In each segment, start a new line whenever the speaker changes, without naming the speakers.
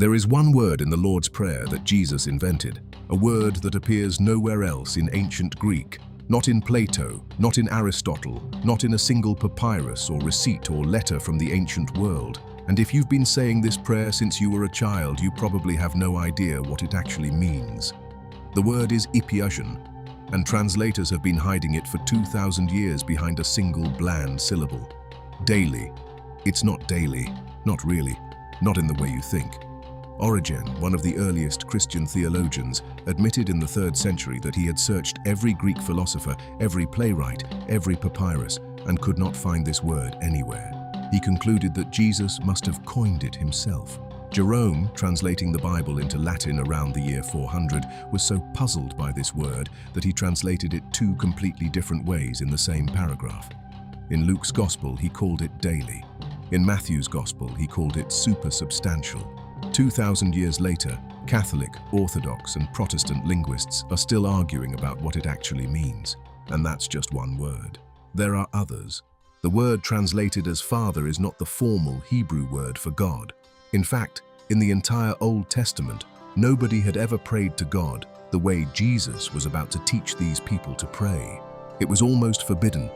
There is one word in the Lord's Prayer that Jesus invented, a word that appears nowhere else in ancient Greek, not in Plato, not in Aristotle, not in a single papyrus or receipt or letter from the ancient world. And if you've been saying this prayer since you were a child, you probably have no idea what it actually means. The word is ipiasion, and translators have been hiding it for 2,000 years behind a single bland syllable. Daily. It's not daily, not really, not in the way you think. Origen, one of the earliest Christian theologians, admitted in the 3rd century that he had searched every Greek philosopher, every playwright, every papyrus, and could not find this word anywhere. He concluded that Jesus must have coined it himself. Jerome, translating the Bible into Latin around the year 400, was so puzzled by this word that he translated it 2 completely different ways in the same paragraph. In Luke's Gospel, he called it daily. In Matthew's Gospel, he called it supersubstantial. 2,000 years later, Catholic, Orthodox, and Protestant linguists are still arguing about what it actually means. And that's just one word. There are others. The word translated as Father is not the formal Hebrew word for God. In fact, in the entire Old Testament, nobody had ever prayed to God the way Jesus was about to teach these people to pray. It was almost forbidden.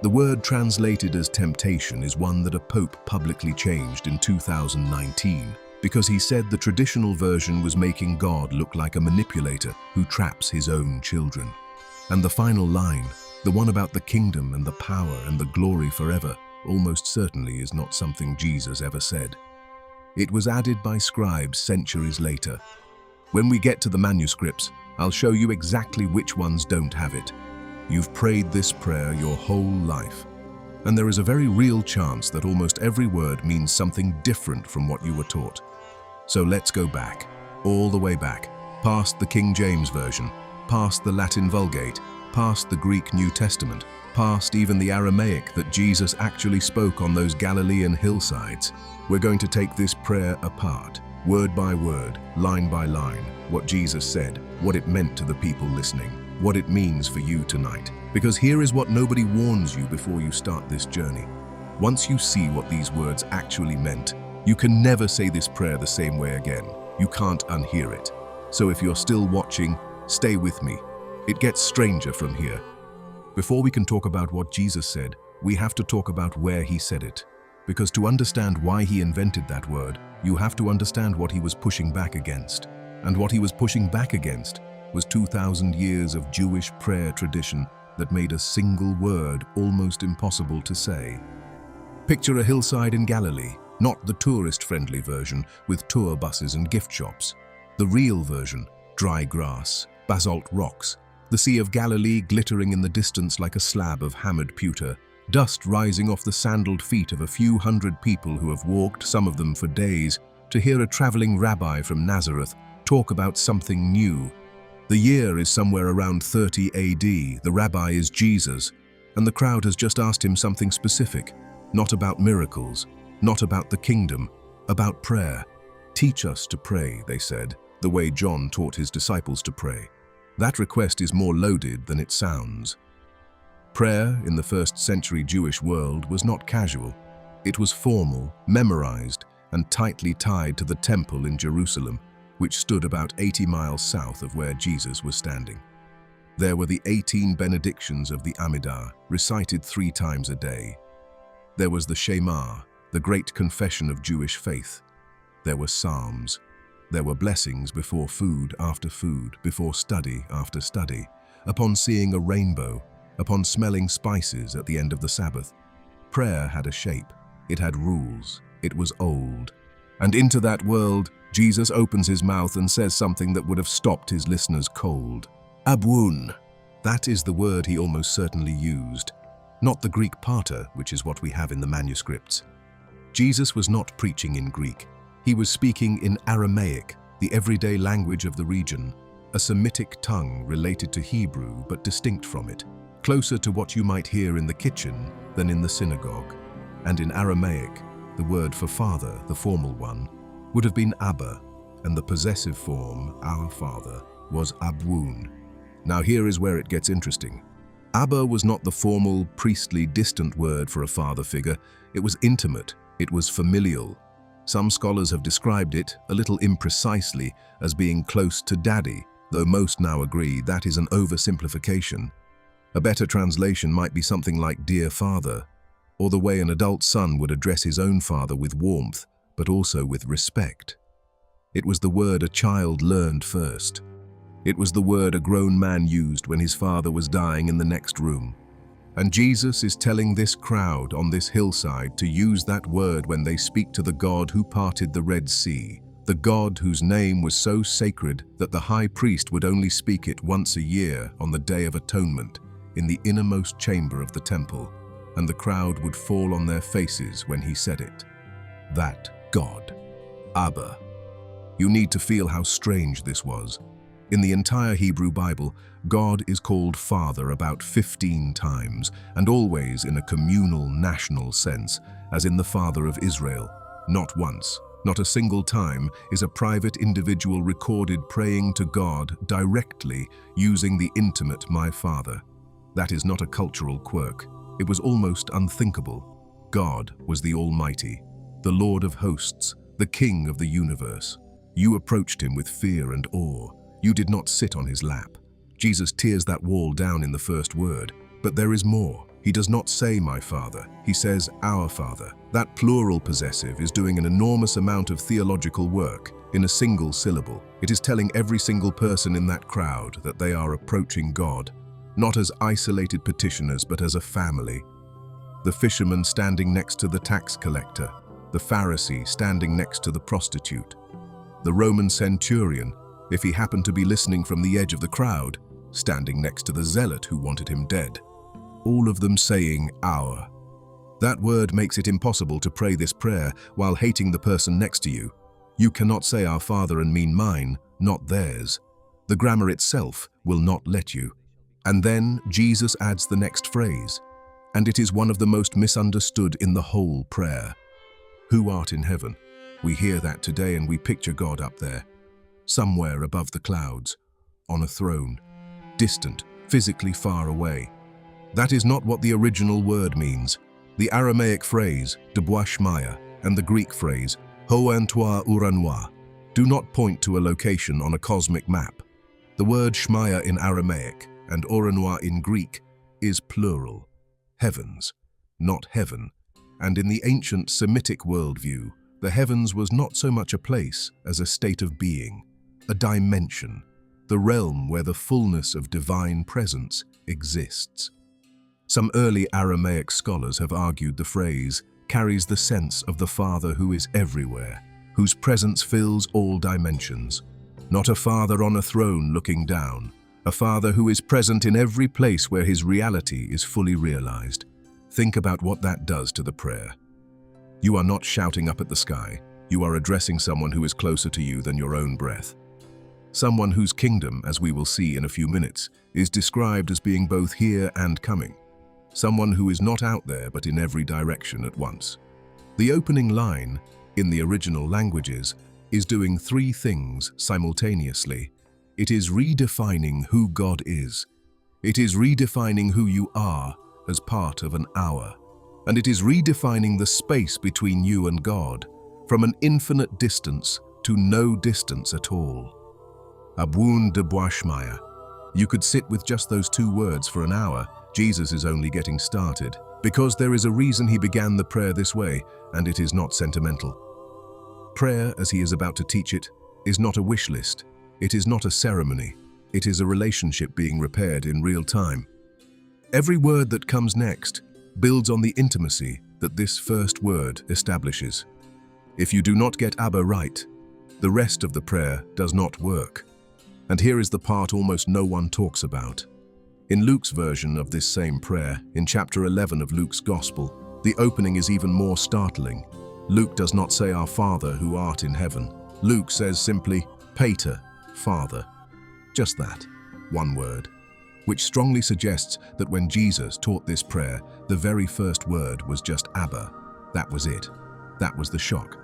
The word translated as temptation is one that a pope publicly changed in 2019 because he said the traditional version was making God look like a manipulator who traps his own children. And the final line, the one about the kingdom and the power and the glory forever, almost certainly is not something Jesus ever said. It was added by scribes centuries later. When we get to the manuscripts, I'll show you exactly which ones don't have it. You've prayed this prayer your whole life, and there is a very real chance that almost every word means something different from what you were taught. So let's go back, all the way back, past the King James Version, past the Latin Vulgate, past the Greek New Testament, past even the Aramaic that Jesus actually spoke on those Galilean hillsides. We're going to take this prayer apart, word by word, line by line, what Jesus said, what it meant to the people listening, what it means for you tonight. Because here is what nobody warns you before you start this journey. Once you see what these words actually meant, you can never say this prayer the same way again. You can't unhear it. So if you're still watching, stay with me. It gets stranger from here. Before we can talk about what Jesus said, we have to talk about where he said it. Because to understand why he invented that word, you have to understand what he was pushing back against. And what he was pushing back against was 2,000 years of Jewish prayer tradition that made a single word almost impossible to say. Picture a hillside in Galilee, not the tourist-friendly version with tour buses and gift shops. The real version, dry grass, basalt rocks, the Sea of Galilee glittering in the distance like a slab of hammered pewter, dust rising off the sandaled feet of a few hundred people who have walked, some of them for days, to hear a traveling rabbi from Nazareth talk about something new. The year is somewhere around 30 AD, the rabbi is Jesus, and the crowd has just asked him something specific, not about miracles, not about the kingdom, about prayer. Teach us to pray, they said, the way John taught his disciples to pray. That request is more loaded than it sounds. Prayer in the 1st century Jewish world was not casual. It was formal, memorized, and tightly tied to the temple in Jerusalem, which stood about 80 miles south of where Jesus was standing. There were the 18 benedictions of the Amidah, recited 3 times a day. There was the Shema, the great confession of Jewish faith. There were psalms. There were blessings before food, after food, before study, after study, upon seeing a rainbow, upon smelling spices at the end of the Sabbath. Prayer had a shape. It had rules. It was old. And into that world, Jesus opens his mouth and says something that would have stopped his listeners cold. Abwoun. That is the word he almost certainly used, not the Greek pater, which is what we have in the manuscripts. Jesus was not preaching in Greek. He was speaking in Aramaic, the everyday language of the region, a Semitic tongue related to Hebrew but distinct from it, closer to what you might hear in the kitchen than in the synagogue. And in Aramaic, the word for father, the formal one, would have been Abba, and the possessive form, our Father, was Abwoun. Now here is where it gets interesting. Abba was not the formal, priestly, distant word for a father figure. It was intimate, it was familial. Some scholars have described it, a little imprecisely, as being close to daddy, though most now agree that is an oversimplification. A better translation might be something like dear father, or the way an adult son would address his own father with warmth, but also with respect. It was the word a child learned first. It was the word a grown man used when his father was dying in the next room. And Jesus is telling this crowd on this hillside to use that word when they speak to the God who parted the Red Sea, the God whose name was so sacred that the high priest would only speak it once a year on the Day of Atonement in the innermost chamber of the temple, and the crowd would fall on their faces when he said it. That God, Abba. You need to feel how strange this was. In the entire Hebrew Bible, God is called Father about 15 times, and always in a communal, national sense, as in the Father of Israel. Not once, not a single time, is a private individual recorded praying to God directly using the intimate "my Father." That is not a cultural quirk. It was almost unthinkable. God was the Almighty, the Lord of hosts, the King of the universe. You approached him with fear and awe. You did not sit on his lap. Jesus tears that wall down in the first word. But there is more. He does not say "my Father," he says "our Father." That plural possessive is doing an enormous amount of theological work in a single syllable. It is telling every single person in that crowd that they are approaching God, not as isolated petitioners, but as a family. The fisherman standing next to the tax collector, the Pharisee standing next to the prostitute, the Roman centurion, if he happened to be listening from the edge of the crowd, standing next to the zealot who wanted him dead. All of them saying "our." That word makes it impossible to pray this prayer while hating the person next to you. You cannot say "our Father" and mean mine, not theirs. The grammar itself will not let you. And then Jesus adds the next phrase, and it is one of the most misunderstood in the whole prayer. "Who art in heaven." We hear that today and we picture God up there, somewhere above the clouds, on a throne, distant, physically far away. That is not what the original word means. The Aramaic phrase, "debois shmaya," and the Greek phrase, "ho en toi uranoi," do not point to a location on a cosmic map. The word shmaya in Aramaic and uranoi in Greek is plural, heavens, not heaven. And in the ancient Semitic worldview, the heavens was not so much a place as a state of being, a dimension, the realm where the fullness of divine presence exists. Some early Aramaic scholars have argued the phrase carries the sense of the Father who is everywhere, whose presence fills all dimensions. Not a Father on a throne looking down, a Father who is present in every place where his reality is fully realized. Think about what that does to the prayer. You are not shouting up at the sky. You are addressing someone who is closer to you than your own breath. Someone whose kingdom, as we will see in a few minutes, is described as being both here and coming. Someone who is not out there but in every direction at once. The opening line, in the original languages, is doing three things simultaneously. It is redefining who God is. It is redefining who you are as part of an hour. And it is redefining the space between you and God, from an infinite distance to no distance at all. Abun de Boishmaya. You could sit with just those two words for an hour. Jesus is only getting started, because there is a reason he began the prayer this way, and it is not sentimental. Prayer, as he is about to teach it, is not a wish list. It is not a ceremony. It is a relationship being repaired in real time. Every word that comes next builds on the intimacy that this first word establishes. If you do not get Abba right, the rest of the prayer does not work. And here is the part almost no one talks about. In Luke's version of this same prayer, in chapter 11 of Luke's Gospel, the opening is even more startling. Luke does not say "our Father who art in heaven." Luke says simply, "Pater," Father. Just that, one word, which strongly suggests that when Jesus taught this prayer, the very first word was just Abba. That was it. That was the shock.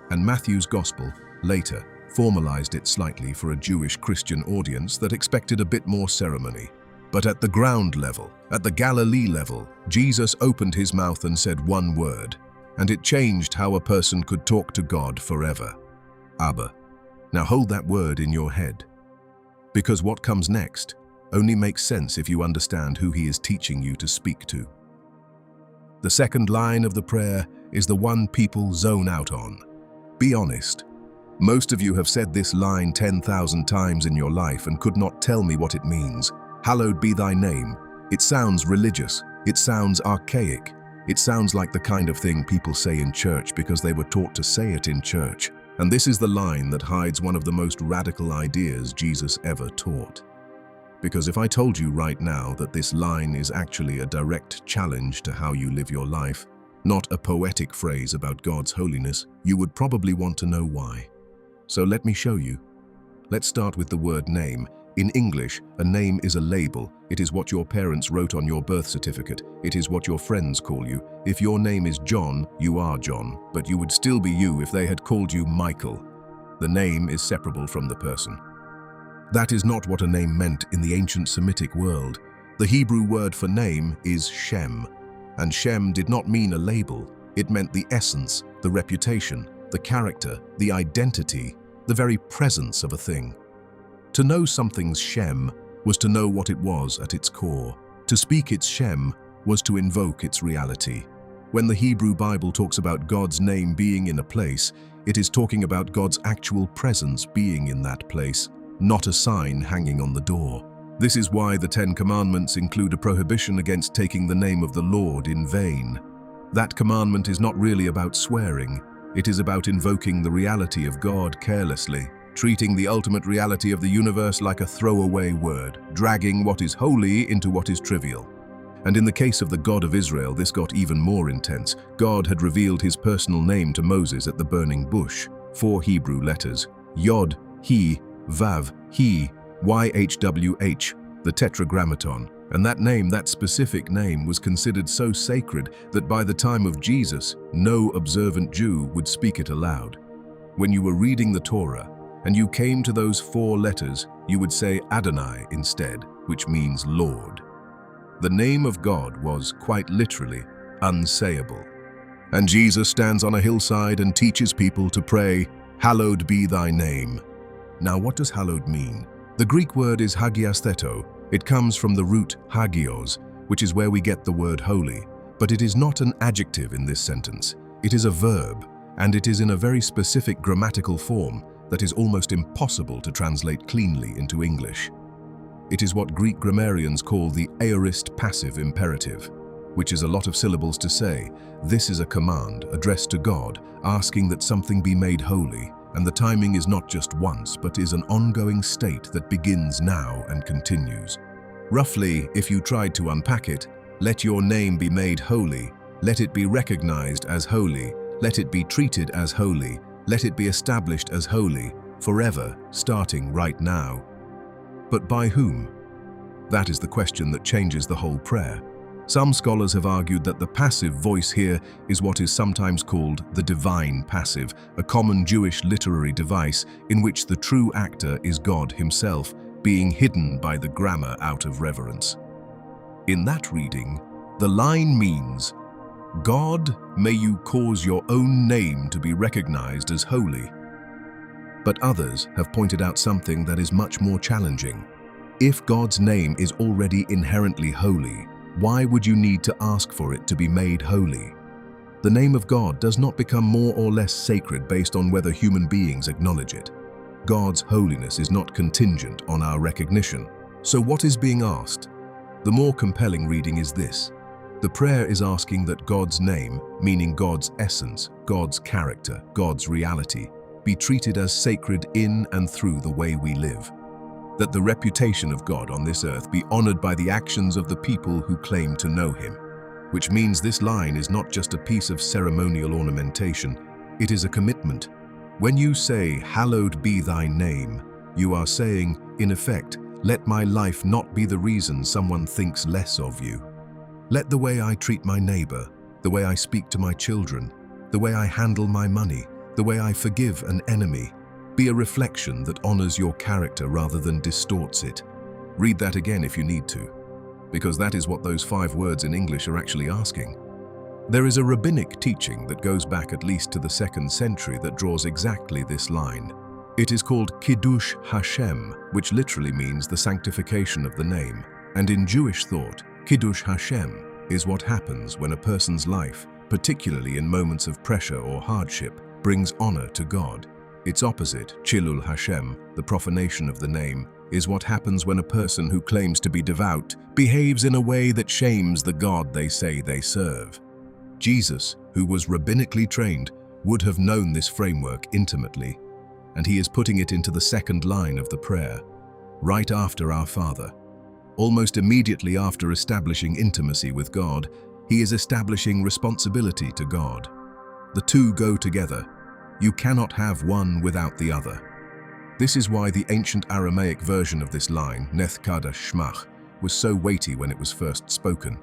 And Matthew's Gospel, later, formalized it slightly for a Jewish Christian audience that expected a bit more ceremony. But at the ground level, at the Galilee level, Jesus opened his mouth and said one word, and it changed how a person could talk to God forever. Abba. Now hold that word in your head, because what comes next only makes sense if you understand who he is teaching you to speak to. The second line of the prayer is the one people zone out on. Be honest. Most of you have said this line 10,000 times in your life and could not tell me what it means. Hallowed be thy name. It sounds religious. It sounds archaic. It sounds like the kind of thing people say in church because they were taught to say it in church. And this is the line that hides one of the most radical ideas Jesus ever taught. Because if I told you right now that this line is actually a direct challenge to how you live your life, not a poetic phrase about God's holiness, you would probably want to know why. So let me show you. Let's start with the word name. In English, a name is a label. It is what your parents wrote on your birth certificate. It is what your friends call you. If your name is John, you are John, but you would still be you if they had called you Michael. The name is separable from the person. That is not what a name meant in the ancient Semitic world. The Hebrew word for name is Shem, and Shem did not mean a label. It meant the essence, the reputation, the character, the identity, the very presence of a thing. To know something's Shem was to know what it was at its core. To speak its Shem was to invoke its reality. When the Hebrew Bible talks about God's name being in a place, it is talking about God's actual presence being in that place, not a sign hanging on the door. This is why the Ten Commandments include a prohibition against taking the name of the Lord in vain. That commandment is not really about swearing. It is about invoking the reality of God carelessly, treating the ultimate reality of the universe like a throwaway word, dragging what is holy into what is trivial. And in the case of the God of Israel, this got even more intense. God had revealed his personal name to Moses at the burning bush. 4 Hebrew letters: Yod, He, Vav, He, YHWH, the Tetragrammaton. And that name, that specific name, was considered so sacred that by the time of Jesus, no observant Jew would speak it aloud. When you were reading the Torah, and you came to those 4 letters, you would say Adonai instead, which means Lord. The name of God was, quite literally, unsayable. And Jesus stands on a hillside and teaches people to pray, "Hallowed be thy name." Now, what does hallowed mean? The Greek word is hagiastheto. It comes from the root hagios, which is where we get the word holy. But it is not an adjective in this sentence. It is a verb, and it is in a very specific grammatical form that is almost impossible to translate cleanly into English. It is what Greek grammarians call the aorist passive imperative, which is a lot of syllables to say. This is a command addressed to God, asking that something be made holy, and the timing is not just once, but is an ongoing state that begins now and continues. Roughly, if you tried to unpack it, let your name be made holy, let it be recognized as holy, let it be treated as holy, let it be established as holy, forever, starting right now. But by whom? That is the question that changes the whole prayer. Some scholars have argued that the passive voice here is what is sometimes called the divine passive, a common Jewish literary device in which the true actor is God himself, being hidden by the grammar out of reverence. In that reading, the line means, God, may you cause your own name to be recognized as holy. But others have pointed out something that is much more challenging. If God's name is already inherently holy, why would you need to ask for it to be made holy? The name of God does not become more or less sacred based on whether human beings acknowledge it. God's holiness is not contingent on our recognition. So what is being asked? The more compelling reading is this. The prayer is asking that God's name, meaning God's essence, God's character, God's reality, be treated as sacred in and through the way we live. That the reputation of God on this earth be honored by the actions of the people who claim to know him. Which means this line is not just a piece of ceremonial ornamentation, it is a commitment. When you say, "Hallowed be thy name," you are saying, in effect, let my life not be the reason someone thinks less of you. Let the way I treat my neighbor, the way I speak to my children, the way I handle my money, the way I forgive an enemy, be a reflection that honors your character rather than distorts it. Read that again if you need to, because that is what those 5 words in English are actually asking. There is a rabbinic teaching that goes back at least to the 2nd century that draws exactly this line. It is called Kiddush Hashem, which literally means the sanctification of the name. And in Jewish thought, Kiddush Hashem is what happens when a person's life, particularly in moments of pressure or hardship, brings honor to God. Its opposite, Chilul Hashem, the profanation of the name, is what happens when a person who claims to be devout behaves in a way that shames the God they say they serve. Jesus, who was rabbinically trained, would have known this framework intimately, and he is putting it into the 2nd line of the prayer, right after Our Father. Almost immediately after establishing intimacy with God, he is establishing responsibility to God. The two go together. You cannot have one without the other. This is why the ancient Aramaic version of this line, Neth Kadash Shmach, was so weighty when it was first spoken.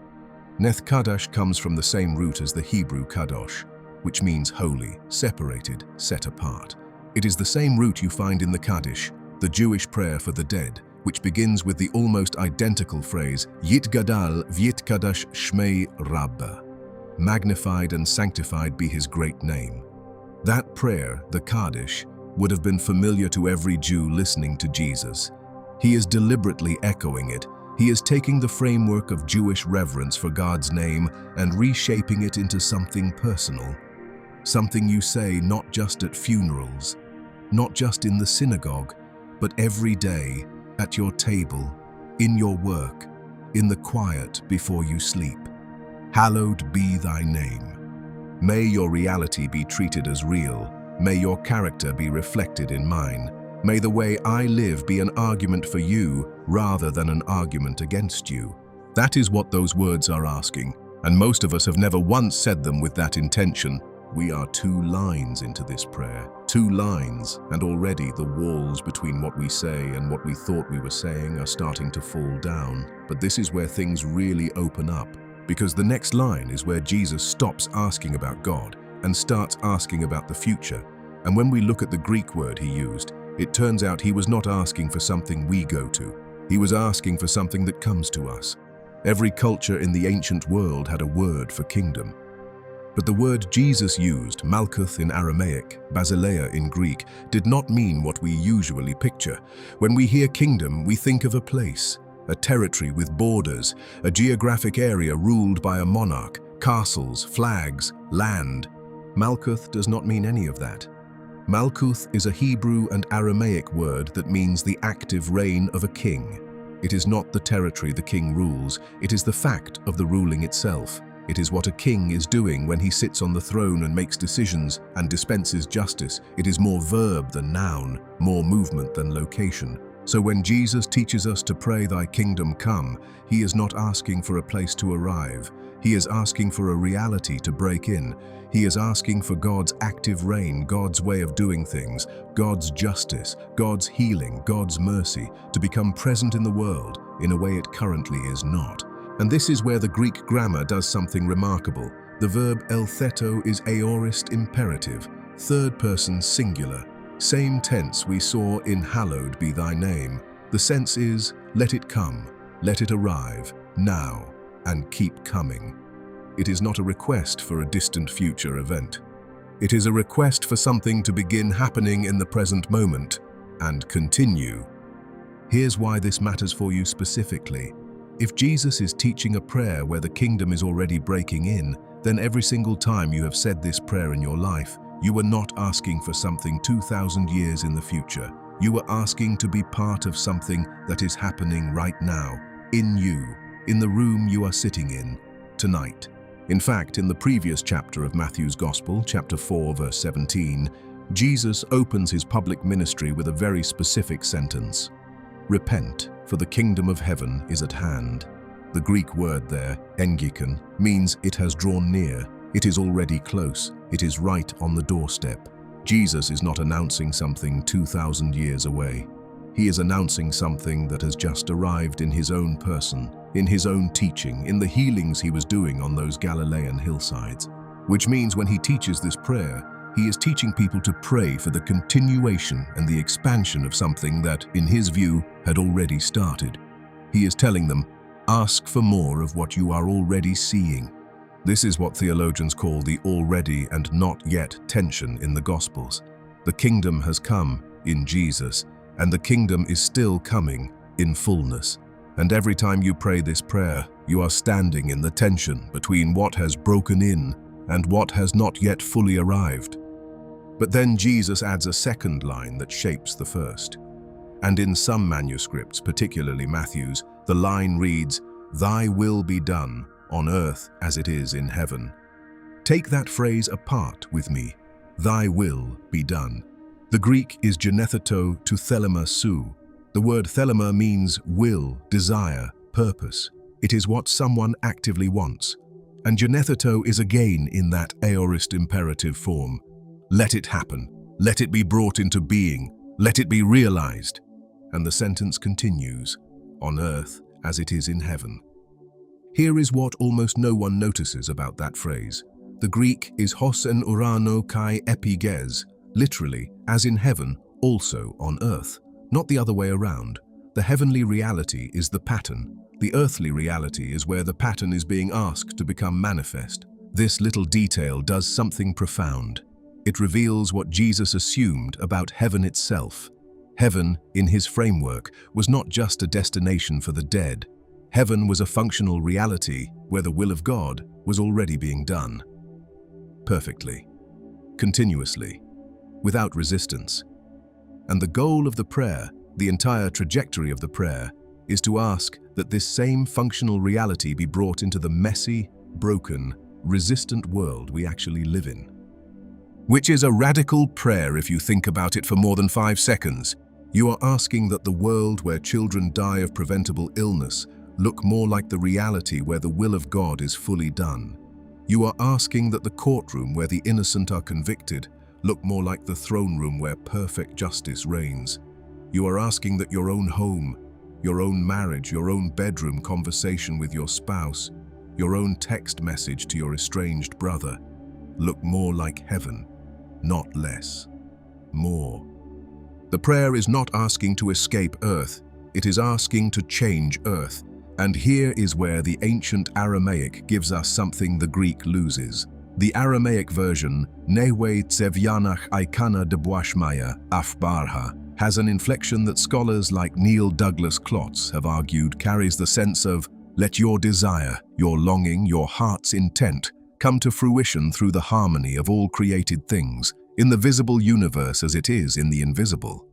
Neth Kadash comes from the same root as the Hebrew Kadosh, which means holy, separated, set apart. It is the same root you find in the Kaddish, the Jewish prayer for the dead, which begins with the almost identical phrase, Yitgadal v'yitkadash shmei Rabbah, magnified and sanctified be his great name. That prayer, the Kaddish, would have been familiar to every Jew listening to Jesus. He is deliberately echoing it. He is taking the framework of Jewish reverence for God's name and reshaping it into something personal. Something you say not just at funerals, not just in the synagogue, but every day, at your table, in your work, in the quiet before you sleep. Hallowed be thy name. May your reality be treated as real. May your character be reflected in mine. May the way I live be an argument for you rather than an argument against you. That is what those words are asking, and most of us have never once said them with that intention. We are 2 lines into this prayer, 2 lines, and already the walls between what we say and what we thought we were saying are starting to fall down. But this is where things really open up, because the next line is where Jesus stops asking about God and starts asking about the future. And when we look at the Greek word he used, it turns out he was not asking for something we go to. He was asking for something that comes to us. Every culture in the ancient world had a word for kingdom. But the word Jesus used, Malkuth in Aramaic, Basileia in Greek, did not mean what we usually picture. When we hear kingdom, we think of a place, a territory with borders, a geographic area ruled by a monarch, castles, flags, land. Malkuth does not mean any of that. Malkuth is a Hebrew and Aramaic word that means the active reign of a king. It is not the territory the king rules, it is the fact of the ruling itself. It is what a king is doing when he sits on the throne and makes decisions and dispenses justice. It is more verb than noun, more movement than location. So when Jesus teaches us to pray, "Thy kingdom come," he is not asking for a place to arrive. He is asking for a reality to break in. He is asking for God's active reign, God's way of doing things, God's justice, God's healing, God's mercy, to become present in the world in a way it currently is not. And this is where the Greek grammar does something remarkable. The verb eltheto is aorist imperative, 3rd person singular. Same tense we saw in hallowed be thy name. The sense is, let it come, let it arrive, now, and keep coming. It is not a request for a distant future event. It is a request for something to begin happening in the present moment and continue. Here's why this matters for you specifically. If Jesus is teaching a prayer where the kingdom is already breaking in, then every single time you have said this prayer in your life, you were not asking for something 2,000 years in the future. You were asking to be part of something that is happening right now, in you, in the room you are sitting in, tonight. In fact, in the previous chapter of Matthew's Gospel, chapter 4, verse 17, Jesus opens his public ministry with a very specific sentence. Repent, for the kingdom of heaven is at hand. The Greek word there, engikon, means it has drawn near. It is already close. It is right on the doorstep. Jesus is not announcing something 2,000 years away. He is announcing something that has just arrived in his own person, in his own teaching, in the healings he was doing on those Galilean hillsides. Which means when he teaches this prayer, he is teaching people to pray for the continuation and the expansion of something that, in his view, had already started. He is telling them, ask for more of what you are already seeing. This is what theologians call the already and not yet tension in the Gospels. The kingdom has come in Jesus, and the kingdom is still coming in fullness. And every time you pray this prayer, you are standing in the tension between what has broken in and what has not yet fully arrived. But then Jesus adds a second line that shapes the first. And in some manuscripts, particularly Matthew's, the line reads, "Thy will be done on earth as it is in heaven." Take that phrase apart with me. Thy will be done. The Greek is genetheto to thelema sou. The word thelema means will, desire, purpose. It is what someone actively wants. And genetheto is again in that aorist imperative form. Let it happen. Let it be brought into being. Let it be realized. And the sentence continues, on earth as it is in heaven. Here is what almost no one notices about that phrase. The Greek is hos en urano kai epiges, literally, as in heaven, also on earth. Not the other way around. The heavenly reality is the pattern. The earthly reality is where the pattern is being asked to become manifest. This little detail does something profound. It reveals what Jesus assumed about heaven itself. Heaven, in his framework, was not just a destination for the dead. Heaven was a functional reality where the will of God was already being done. Perfectly. Continuously. Without resistance. And the goal of the prayer, the entire trajectory of the prayer, is to ask that this same functional reality be brought into the messy, broken, resistant world we actually live in. Which is a radical prayer if you think about it for more than 5 seconds. You are asking that the world where children die of preventable illness look more like the reality where the will of God is fully done. You are asking that the courtroom where the innocent are convicted look more like the throne room where perfect justice reigns. You are asking that your own home, your own marriage, your own bedroom conversation with your spouse, your own text message to your estranged brother, look more like heaven, not less. More. The prayer is not asking to escape earth, it is asking to change earth. And here is where the ancient Aramaic gives us something the Greek loses. The Aramaic version, Newe Tsevianach Aikana de Boashmaya Afbarha, has an inflection that scholars like Neil Douglas Klotz have argued carries the sense of, let your desire, your longing, your heart's intent come to fruition through the harmony of all created things, in the visible universe as it is in the invisible.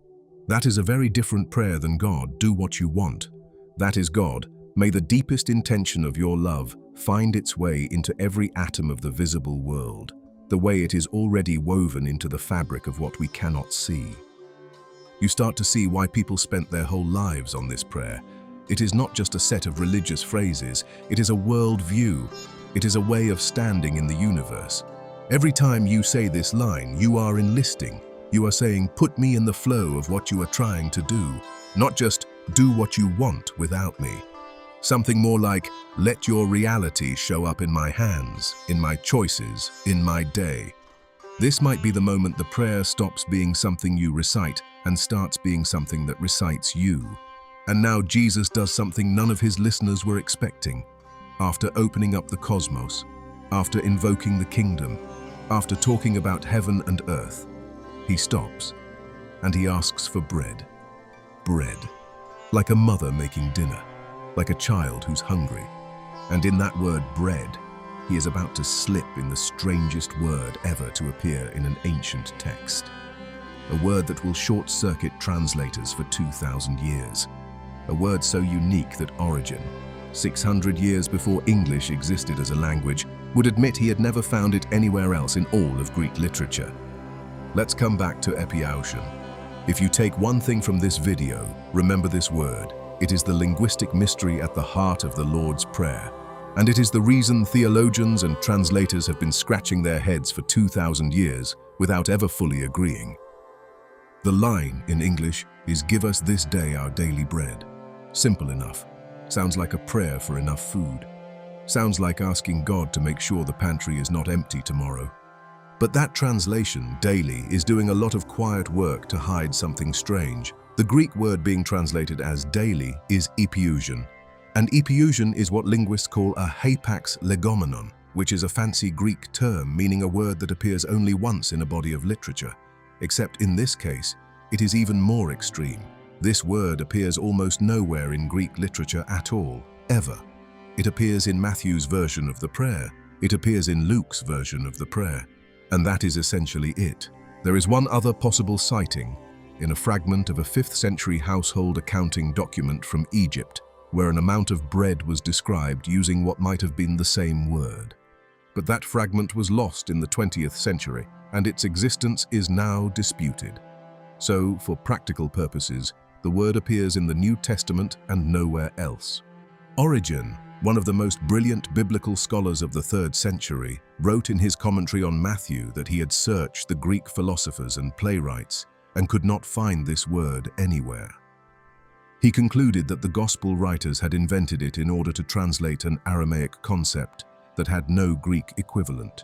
That is a very different prayer than God, do what you want. That is God, may the deepest intention of your love find its way into every atom of the visible world, the way it is already woven into the fabric of what we cannot see. You start to see why people spent their whole lives on this prayer. It is not just a set of religious phrases, it is a world view. It is a way of standing in the universe. Every time you say this line, you are enlisting. You are saying, put me in the flow of what you are trying to do, not just do what you want without me. Something more like, let your reality show up in my hands, in my choices, in my day. This might be the moment the prayer stops being something you recite and starts being something that recites you. And now Jesus does something none of his listeners were expecting. After opening up the cosmos, after invoking the kingdom, after talking about heaven and earth, he stops and he asks for bread. Bread. Like a mother making dinner. Like a child who's hungry. And in that word bread, he is about to slip in the strangest word ever to appear in an ancient text. A word that will short-circuit translators for 2,000 years. A word so unique that Origen, 600 years before English existed as a language, would admit he had never found it anywhere else in all of Greek literature. Let's come back to epiousion. If you take one thing from this video, remember this word. It is the linguistic mystery at the heart of the Lord's Prayer, and it is the reason theologians and translators have been scratching their heads for 2,000 years without ever fully agreeing. The line in English is, "Give us this day our daily bread." Simple enough. Sounds like a prayer for enough food. Sounds like asking God to make sure the pantry is not empty tomorrow. But that translation, daily, is doing a lot of quiet work to hide something strange. The Greek word being translated as daily is epiousion. And epiousion is what linguists call a hapax legomenon. which is a fancy Greek term meaning a word that appears only once in a body of literature, except in this case, it is even more extreme. This word appears almost nowhere in Greek literature at all, ever. It appears in Matthew's version of the prayer. It appears in Luke's version of the prayer. And that is essentially it. There is one other possible sighting, in a fragment of a 5th century household accounting document from Egypt, where an amount of bread was described using what might have been the same word. But that fragment was lost in the 20th century, and its existence is now disputed. So, for practical purposes, the word appears in the New Testament and nowhere else. Origen, one of the most brilliant biblical scholars of the 3rd century, wrote in his commentary on Matthew that he had searched the Greek philosophers and playwrights and could not find this word anywhere. He concluded that the Gospel writers had invented it in order to translate an Aramaic concept that had no Greek equivalent.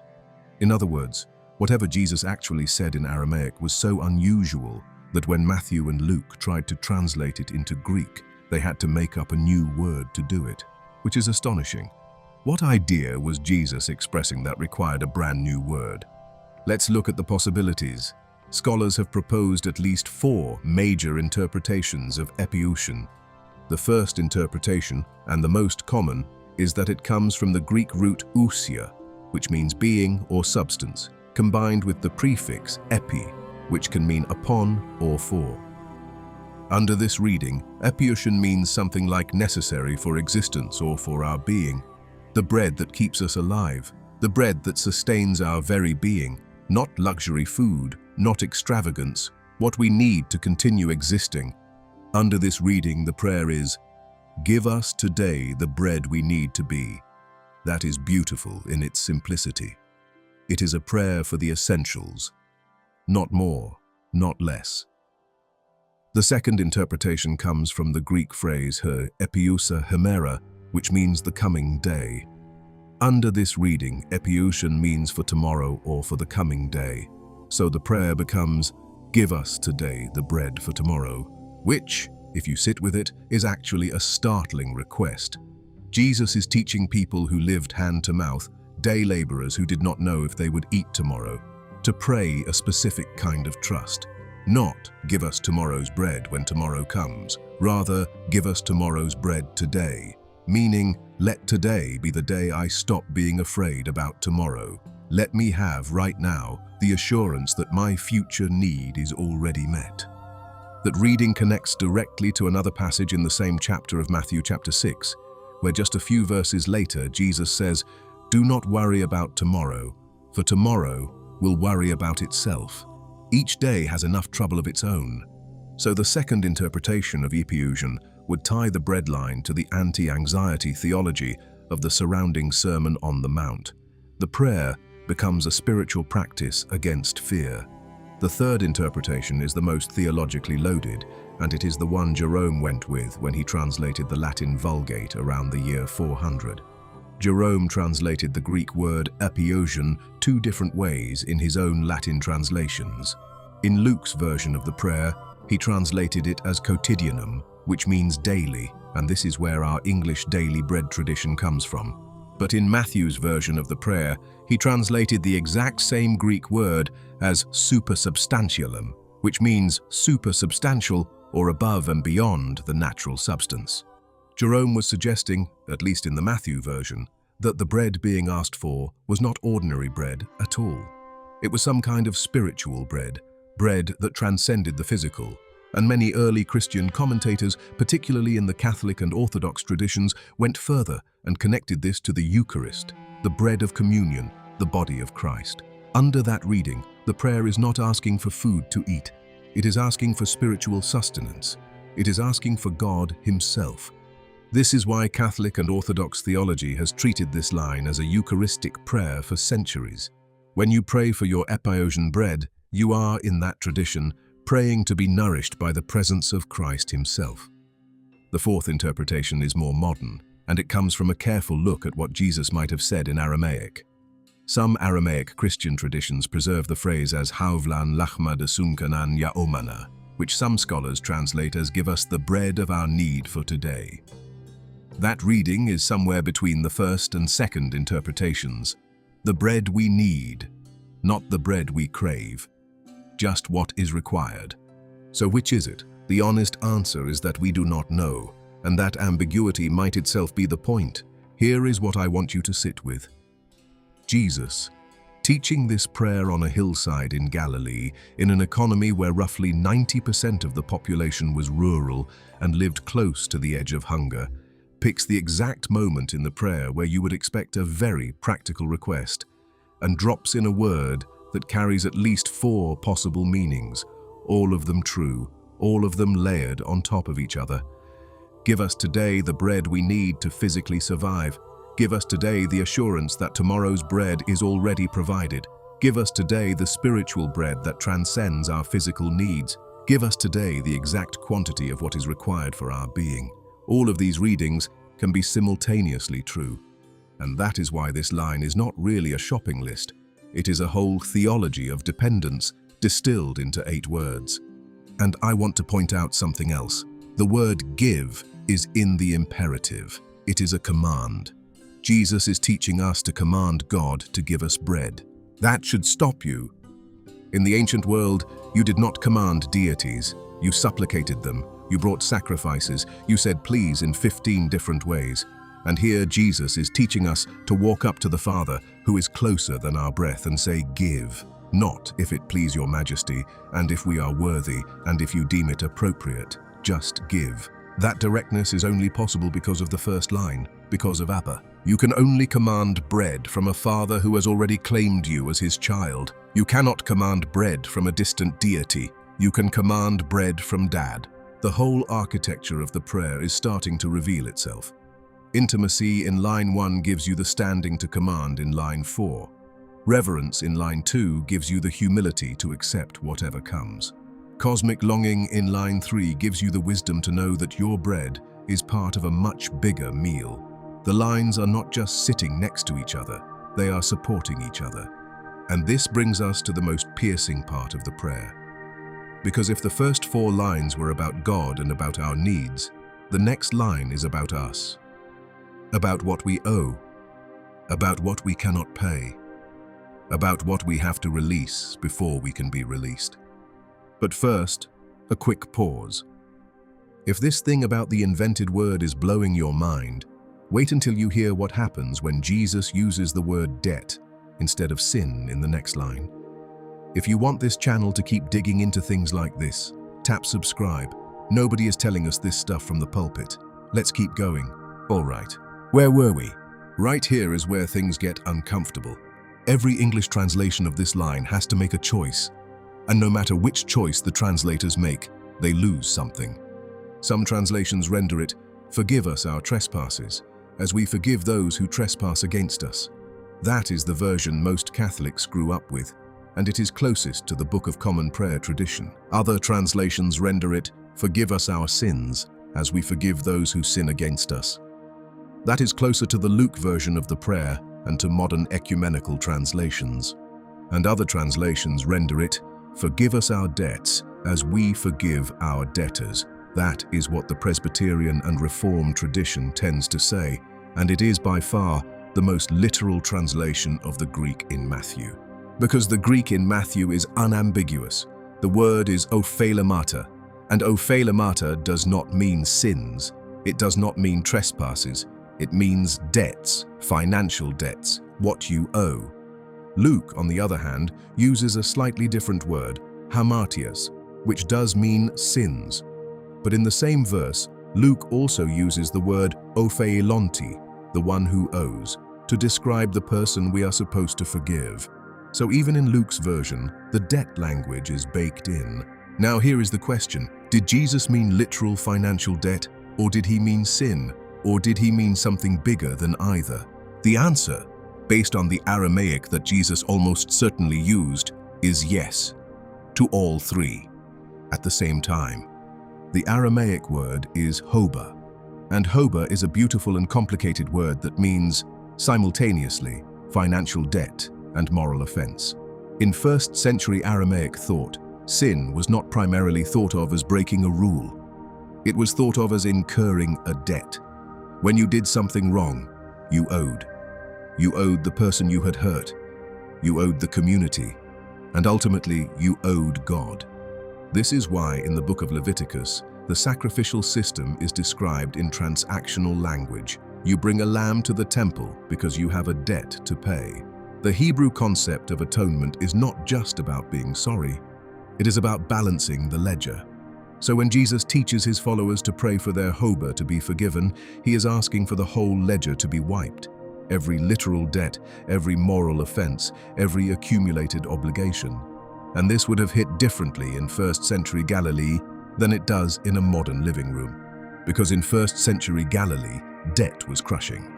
In other words, whatever Jesus actually said in Aramaic was so unusual that when Matthew and Luke tried to translate it into Greek, they had to make up a new word to do it, which is astonishing. What idea was Jesus expressing that required a brand new word? Let's look at the possibilities. Scholars have proposed at least 4 major interpretations of epiousion. The first interpretation, and the most common, is that it comes from the Greek root ousia, which means being or substance, combined with the prefix epi, which can mean upon or for. Under this reading, epiousion means something like necessary for existence or for our being, the bread that keeps us alive, the bread that sustains our very being, not luxury food, not extravagance, what we need to continue existing. Under this reading, the prayer is, "Give us today the bread we need to be." That is beautiful in its simplicity. It is a prayer for the essentials, not more, not less. The second interpretation comes from the Greek phrase her epiousa hemera, which means the coming day. Under this reading, epiousion means for tomorrow or for the coming day. So the prayer becomes, "Give us today the bread for tomorrow," which, if you sit with it, is actually a startling request. Jesus is teaching people who lived hand to mouth, day laborers who did not know if they would eat tomorrow, to pray a specific kind of trust. Not, "Give us tomorrow's bread when tomorrow comes." Rather, "Give us tomorrow's bread today." Meaning, let today be the day I stop being afraid about tomorrow. Let me have right now the assurance that my future need is already met. That reading connects directly to another passage in the same chapter of Matthew chapter 6, where just a few verses later Jesus says, "Do not worry about tomorrow, for tomorrow will worry about itself." Each day has enough trouble of its own. So the second interpretation of epiousion would tie the breadline to the anti-anxiety theology of the surrounding Sermon on the Mount. The prayer becomes a spiritual practice against fear. The third interpretation is the most theologically loaded, and it is the one Jerome went with when he translated the Latin Vulgate around the year 400. Jerome translated the Greek word epiousion 2 different ways in his own Latin translations. In Luke's version of the prayer, he translated it as quotidianum, which means daily, and this is where our English daily bread tradition comes from. But in Matthew's version of the prayer, he translated the exact same Greek word as supersubstantialum, which means supersubstantial or above and beyond the natural substance. Jerome was suggesting, at least in the Matthew version, that the bread being asked for was not ordinary bread at all. It was some kind of spiritual bread, bread that transcended the physical. And many early Christian commentators, particularly in the Catholic and Orthodox traditions, went further and connected this to the Eucharist, the bread of communion, the body of Christ. Under that reading, the prayer is not asking for food to eat. It is asking for spiritual sustenance. It is asking for God Himself. This is why Catholic and Orthodox theology has treated this line as a Eucharistic prayer for centuries. When you pray for your epiousion bread, you are, in that tradition, praying to be nourished by the presence of Christ Himself. The fourth interpretation is more modern, and it comes from a careful look at what Jesus might have said in Aramaic. Some Aramaic Christian traditions preserve the phrase as Havlan lachma de sunkanan yaomana, which some scholars translate as "Give us the bread of our need for today." That reading is somewhere between the first and second interpretations. The bread we need, not the bread we crave. Just what is required. So which is it? The honest answer is that we do not know, and that ambiguity might itself be the point. Here is what I want you to sit with. Jesus, teaching this prayer on a hillside in Galilee, in an economy where roughly 90% of the population was rural and lived close to the edge of hunger, picks the exact moment in the prayer where you would expect a very practical request, and drops in a word that carries at least 4 possible meanings, all of them true, all of them layered on top of each other. Give us today the bread we need to physically survive. Give us today the assurance that tomorrow's bread is already provided. Give us today the spiritual bread that transcends our physical needs. Give us today the exact quantity of what is required for our being. All of these readings can be simultaneously true. And that is why this line is not really a shopping list. It is a whole theology of dependence distilled into 8 words. And I want to point out something else. The word give is in the imperative. It is a command. Jesus is teaching us to command God to give us bread. That should stop you. In the ancient world, you did not command deities. You supplicated them. You brought sacrifices. You said please in 15 different ways. And here Jesus is teaching us to walk up to the Father, who is closer than our breath, and say, give. Not if it please your majesty, and if we are worthy, and if you deem it appropriate. Just give. That directness is only possible because of the first line, because of Abba. You can only command bread from a father who has already claimed you as his child. You cannot command bread from a distant deity. You can command bread from Dad. The whole architecture of the prayer is starting to reveal itself. Intimacy in line 1 gives you the standing to command in line 4. Reverence in line 2 gives you the humility to accept whatever comes. Cosmic longing in line 3 gives you the wisdom to know that your bread is part of a much bigger meal. The lines are not just sitting next to each other, they are supporting each other. And this brings us to the most piercing part of the prayer. Because if the first 4 lines were about God and about our needs, the next line is about us. About what we owe, about what we cannot pay, about what we have to release before we can be released. But first, a quick pause. If this thing about the invented word is blowing your mind, wait until you hear what happens when Jesus uses the word debt instead of sin in the next line. If you want this channel to keep digging into things like this, tap subscribe. Nobody is telling us this stuff from the pulpit. Let's keep going. All right. Where were we? Right here is where things get uncomfortable. Every English translation of this line has to make a choice. And no matter which choice the translators make, they lose something. Some translations render it, "Forgive us our trespasses, as we forgive those who trespass against us." That is the version most Catholics grew up with, and it is closest to the Book of Common Prayer tradition. Other translations render it, "Forgive us our sins, as we forgive those who sin against us." That is closer to the Luke version of the prayer and to modern ecumenical translations. And other translations render it, "Forgive us our debts, as we forgive our debtors." That is what the Presbyterian and Reformed tradition tends to say, and it is by far the most literal translation of the Greek in Matthew. Because the Greek in Matthew is unambiguous. The word is opheilomata, and opheilomata does not mean sins. It does not mean trespasses. It means debts, financial debts, what you owe. Luke, on the other hand, uses a slightly different word, hamartias, which does mean sins. But in the same verse, Luke also uses the word opheilonti, the one who owes, to describe the person we are supposed to forgive. So even in Luke's version, the debt language is baked in. Now here is the question, did Jesus mean literal financial debt, or did he mean sin, or did he mean something bigger than either? The answer, based on the Aramaic that Jesus almost certainly used, is yes, to all 3, at the same time. The Aramaic word is hoba, and hoba is a beautiful and complicated word that means, simultaneously, financial debt and moral offense. In 1st century Aramaic thought, sin was not primarily thought of as breaking a rule. It was thought of as incurring a debt. When you did something wrong, you owed. You owed the person you had hurt. You owed the community. And ultimately, you owed God. This is why in the book of Leviticus, the sacrificial system is described in transactional language. You bring a lamb to the temple because you have a debt to pay. The Hebrew concept of atonement is not just about being sorry. It is about balancing the ledger. So when Jesus teaches his followers to pray for their hoba to be forgiven, he is asking for the whole ledger to be wiped. Every literal debt, every moral offense, every accumulated obligation. And this would have hit differently in first-century Galilee than it does in a modern living room. Because in first-century Galilee, debt was crushing.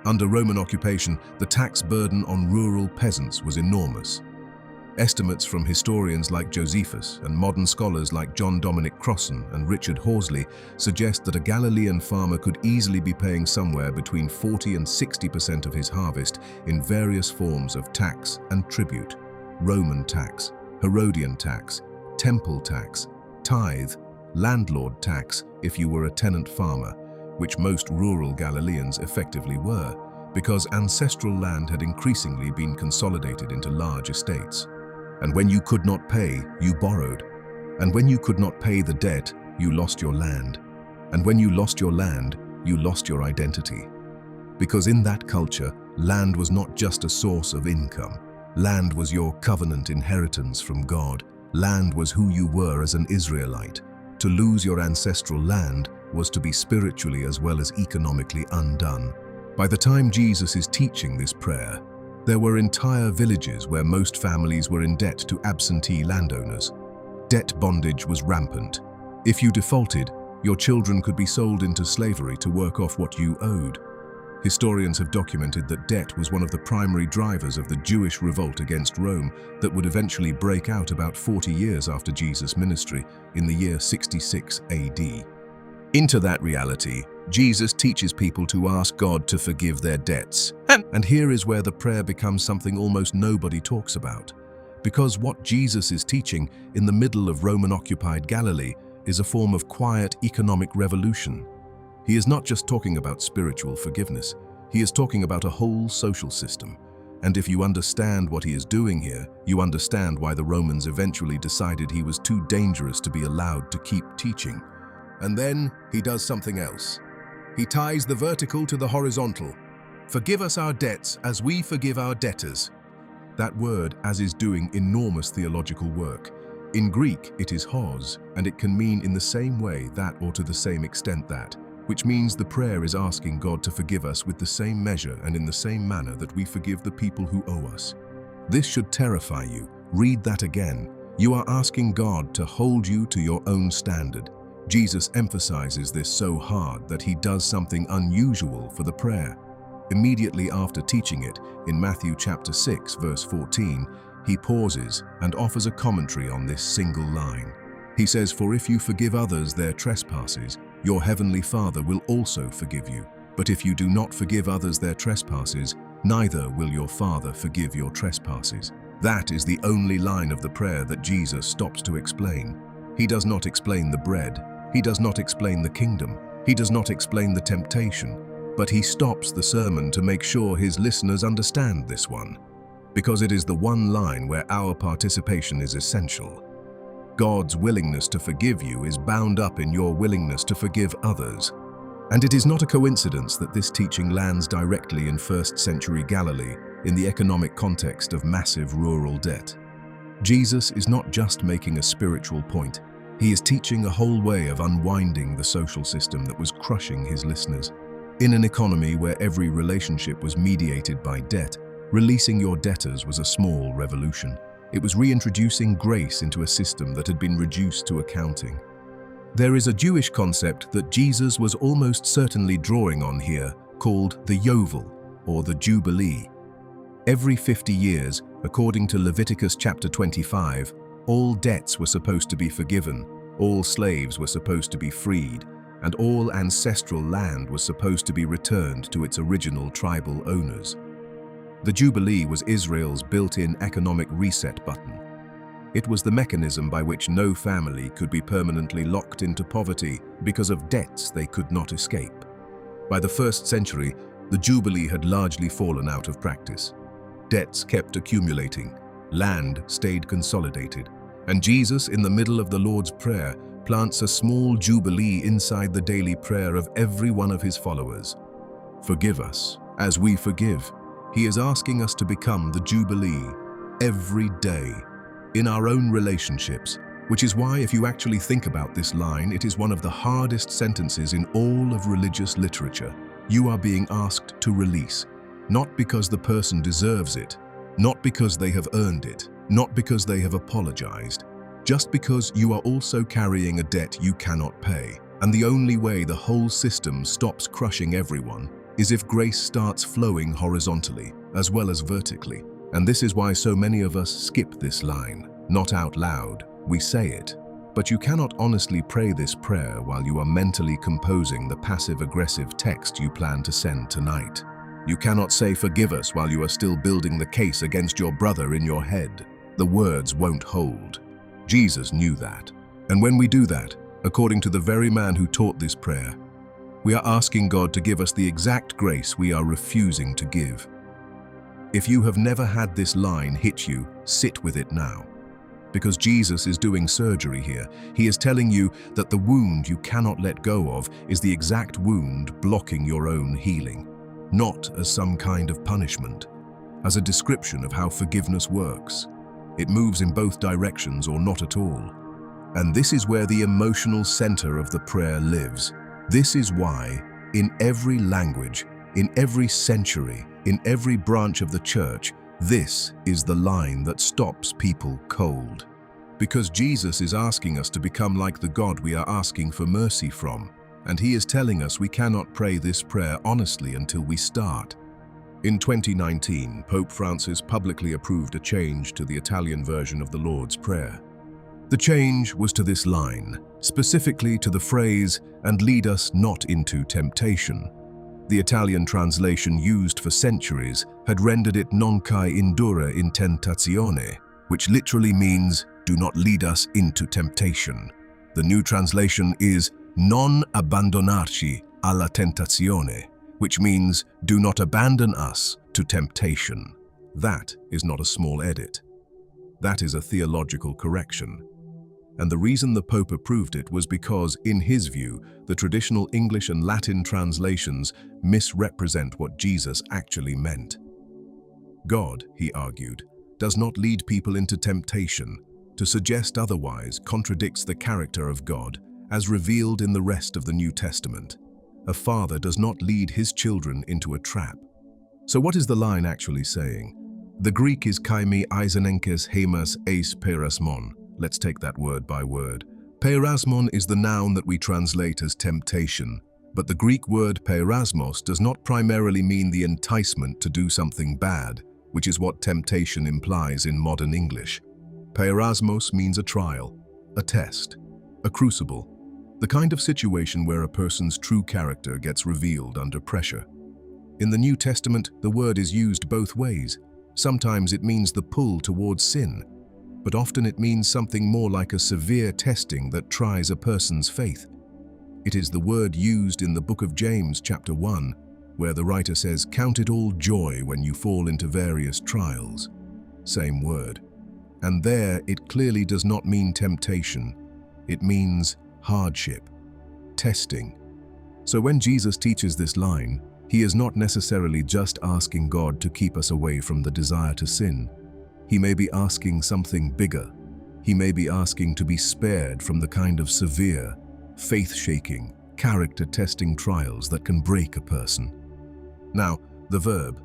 Under Roman occupation, the tax burden on rural peasants was enormous. Estimates from historians like Josephus and modern scholars like John Dominic Crossan and Richard Horsley suggest that a Galilean farmer could easily be paying somewhere between 40% and 60% of his harvest in various forms of tax and tribute: Roman tax, Herodian tax, temple tax, tithe, landlord tax if you were a tenant farmer, which most rural Galileans effectively were, because ancestral land had increasingly been consolidated into large estates. And when you could not pay, you borrowed. And when you could not pay the debt, you lost your land. And when you lost your land, you lost your identity. Because in that culture, land was not just a source of income. Land was your covenant inheritance from God. Land was who you were as an Israelite. To lose your ancestral land was to be spiritually as well as economically undone. By the time Jesus is teaching this prayer, there were entire villages where most families were in debt to absentee landowners. Debt bondage was rampant. If you defaulted, your children could be sold into slavery to work off what you owed. Historians have documented that debt was one of the primary drivers of the Jewish revolt against Rome that would eventually break out about 40 years after Jesus' ministry in the year 66 AD. Into that reality, Jesus teaches people to ask God to forgive their debts. And here is where the prayer becomes something almost nobody talks about. Because what Jesus is teaching in the middle of Roman-occupied Galilee is a form of quiet economic revolution. He is not just talking about spiritual forgiveness, he is talking about a whole social system. And if you understand what he is doing here, you understand why the Romans eventually decided he was too dangerous to be allowed to keep teaching. And then he does something else. He ties the vertical to the horizontal. Forgive us our debts as we forgive our debtors. That word "as" is doing enormous theological work. In Greek, it is hos, and it can mean in the same way that or to the same extent that, which means the prayer is asking God to forgive us with the same measure and in the same manner that we forgive the people who owe us. This should terrify you. Read that again. You are asking God to hold you to your own standard. Jesus emphasizes this so hard that he does something unusual for the prayer. Immediately after teaching it, in Matthew chapter 6, verse 14, he pauses and offers a commentary on this single line. He says, "For if you forgive others their trespasses, your heavenly Father will also forgive you. But if you do not forgive others their trespasses, neither will your Father forgive your trespasses." That is the only line of the prayer that Jesus stops to explain. He does not explain the bread. He does not explain the kingdom. He does not explain the temptation. But he stops the sermon to make sure his listeners understand this one. Because it is the one line where our participation is essential. God's willingness to forgive you is bound up in your willingness to forgive others. And it is not a coincidence that this teaching lands directly in first-century Galilee in the economic context of massive rural debt. Jesus is not just making a spiritual point. He is teaching a whole way of unwinding the social system that was crushing his listeners. In an economy where every relationship was mediated by debt, releasing your debtors was a small revolution. It was reintroducing grace into a system that had been reduced to accounting. There is a Jewish concept that Jesus was almost certainly drawing on here called the Yovel, or the Jubilee. Every 50 years, according to Leviticus chapter 25, all debts were supposed to be forgiven, all slaves were supposed to be freed, and all ancestral land was supposed to be returned to its original tribal owners. The Jubilee was Israel's built-in economic reset button. It was the mechanism by which no family could be permanently locked into poverty because of debts they could not escape. By the 1st century, the Jubilee had largely fallen out of practice. Debts kept accumulating, land stayed consolidated, and Jesus, in the middle of the Lord's Prayer, plants a small Jubilee inside the daily prayer of every one of his followers. Forgive us, as we forgive. He is asking us to become the Jubilee every day, in our own relationships, which is why, if you actually think about this line, it is one of the hardest sentences in all of religious literature. You are being asked to release, not because the person deserves it, not because they have earned it, not because they have apologized, just because you are also carrying a debt you cannot pay. And the only way the whole system stops crushing everyone is if grace starts flowing horizontally as well as vertically. And this is why so many of us skip this line. Not out loud, we say it. But you cannot honestly pray this prayer while you are mentally composing the passive-aggressive text you plan to send tonight. You cannot say forgive us while you are still building the case against your brother in your head. The words won't hold. Jesus knew that. And when we do that, according to the very man who taught this prayer, we are asking God to give us the exact grace we are refusing to give. If you have never had this line hit you, sit with it now. Because Jesus is doing surgery here. He is telling you that the wound you cannot let go of is the exact wound blocking your own healing, not as some kind of punishment, as a description of how forgiveness works. It moves in both directions or not at all. And this is where the emotional center of the prayer lives. This is why, in every language, in every century, in every branch of the church, this is the line that stops people cold. Because Jesus is asking us to become like the God we are asking for mercy from, and he is telling us we cannot pray this prayer honestly until we start. In 2019, Pope Francis publicly approved a change to the Italian version of the Lord's Prayer. The change was to this line, specifically to the phrase, "and lead us not into temptation." The Italian translation used for centuries had rendered it "non cae indurre in tentazione," which literally means, "do not lead us into temptation." The new translation is "non abbandonarci alla tentazione," which means, "do not abandon us to temptation." That is not a small edit. That is a theological correction. And the reason the Pope approved it was because, in his view, the traditional English and Latin translations misrepresent what Jesus actually meant. God, he argued, does not lead people into temptation. To suggest otherwise contradicts the character of God, as revealed in the rest of the New Testament. A father does not lead his children into a trap. So what is the line actually saying? The Greek is kaimi eisenenkes hemas eis perasmon. Let's take that word by word. Perasmon is the noun that we translate as temptation, but the Greek word perasmos does not primarily mean the enticement to do something bad, which is what temptation implies in modern English. Perasmos means a trial, a test, a crucible, the kind of situation where a person's true character gets revealed under pressure. In the New Testament, the word is used both ways. Sometimes it means the pull towards sin, but often it means something more like a severe testing that tries a person's faith. It is the word used in the book of James, chapter 1, where the writer says, "Count it all joy when you fall into various trials." Same word. And there it clearly does not mean temptation. It means hardship, testing. So when Jesus teaches this line, he is not necessarily just asking God to keep us away from the desire to sin. He may be asking something bigger. He may be asking to be spared from the kind of severe, faith-shaking, character-testing trials that can break a person. Now, the verb,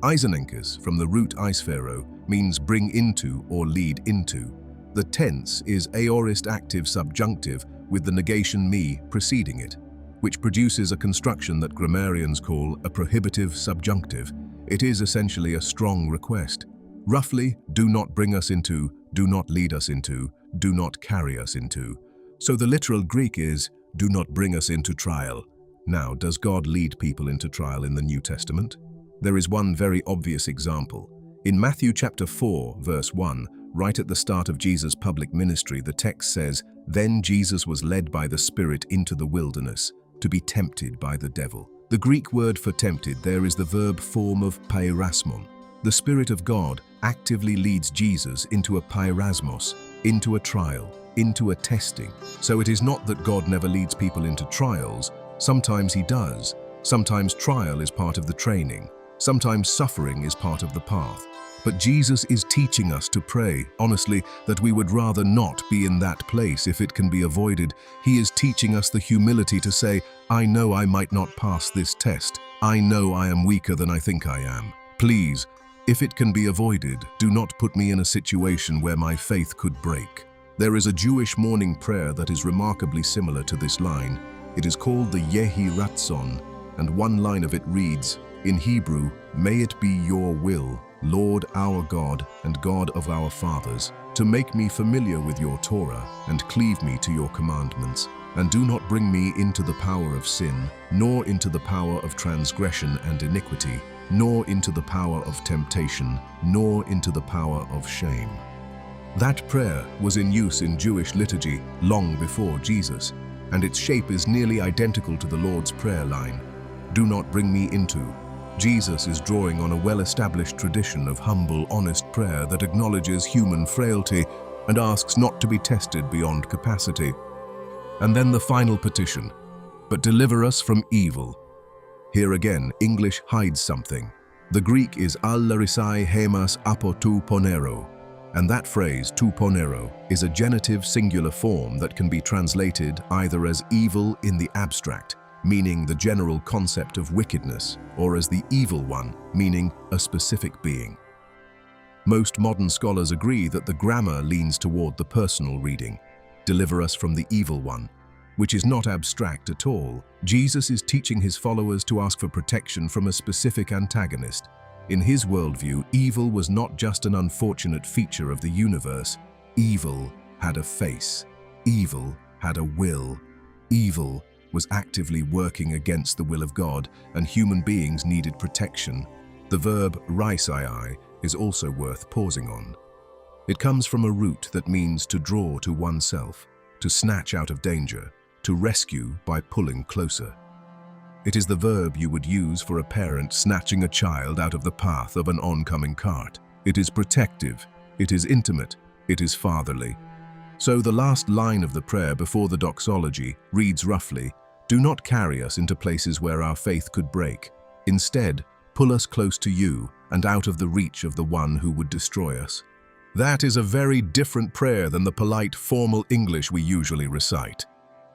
eisenenkes, from the root eisphero, means bring into or lead into. The tense is aorist active subjunctive with the negation me preceding it, which produces a construction that grammarians call a prohibitive subjunctive. It is essentially a strong request. Roughly, do not bring us into, do not lead us into, do not carry us into. So the literal Greek is, do not bring us into trial. Now, does God lead people into trial in the New Testament? There is one very obvious example. In Matthew chapter 4, verse 1, right at the start of Jesus' public ministry, the text says, "Then Jesus was led by the Spirit into the wilderness to be tempted by the devil." The Greek word for tempted there is the verb form of peirasmon. The Spirit of God actively leads Jesus into a peirasmos, into a trial, into a testing. So it is not that God never leads people into trials. Sometimes he does. Sometimes trial is part of the training. Sometimes suffering is part of the path. But Jesus is teaching us to pray, honestly, that we would rather not be in that place if it can be avoided. He is teaching us the humility to say, I know I might not pass this test. I know I am weaker than I think I am. Please, if it can be avoided, do not put me in a situation where my faith could break. There is a Jewish morning prayer that is remarkably similar to this line. It is called the Yehi Ratzon, and one line of it reads, in Hebrew, may it be your will, Lord our God and God of our fathers, to make me familiar with your Torah and cleave me to your commandments, and do not bring me into the power of sin, nor into the power of transgression and iniquity, nor into the power of temptation, nor into the power of shame. That prayer was in use in Jewish liturgy long before Jesus, and its shape is nearly identical to the Lord's Prayer line. Do not bring me into. Jesus is drawing on a well-established tradition of humble, honest prayer that acknowledges human frailty and asks not to be tested beyond capacity. And then the final petition, but deliver us from evil. Here again, English hides something. The Greek is allarisai hemas apo tou ponero, and that phrase, tou ponero, is a genitive singular form that can be translated either as evil in the abstract, meaning the general concept of wickedness, or as the evil one, meaning a specific being. Most modern scholars agree that the grammar leans toward the personal reading, deliver us from the evil one, which is not abstract at all. Jesus is teaching his followers to ask for protection from a specific antagonist. In his worldview, evil was not just an unfortunate feature of the universe. Evil had a face. Evil had a will. Evil was actively working against the will of God, and human beings needed protection. The verb raisai is also worth pausing on. It comes from a root that means to draw to oneself, to snatch out of danger, to rescue by pulling closer. It is the verb you would use for a parent snatching a child out of the path of an oncoming cart. It is protective, it is intimate, it is fatherly. So the last line of the prayer before the doxology reads roughly, do not carry us into places where our faith could break. Instead, pull us close to you and out of the reach of the one who would destroy us. That is a very different prayer than the polite, formal English we usually recite.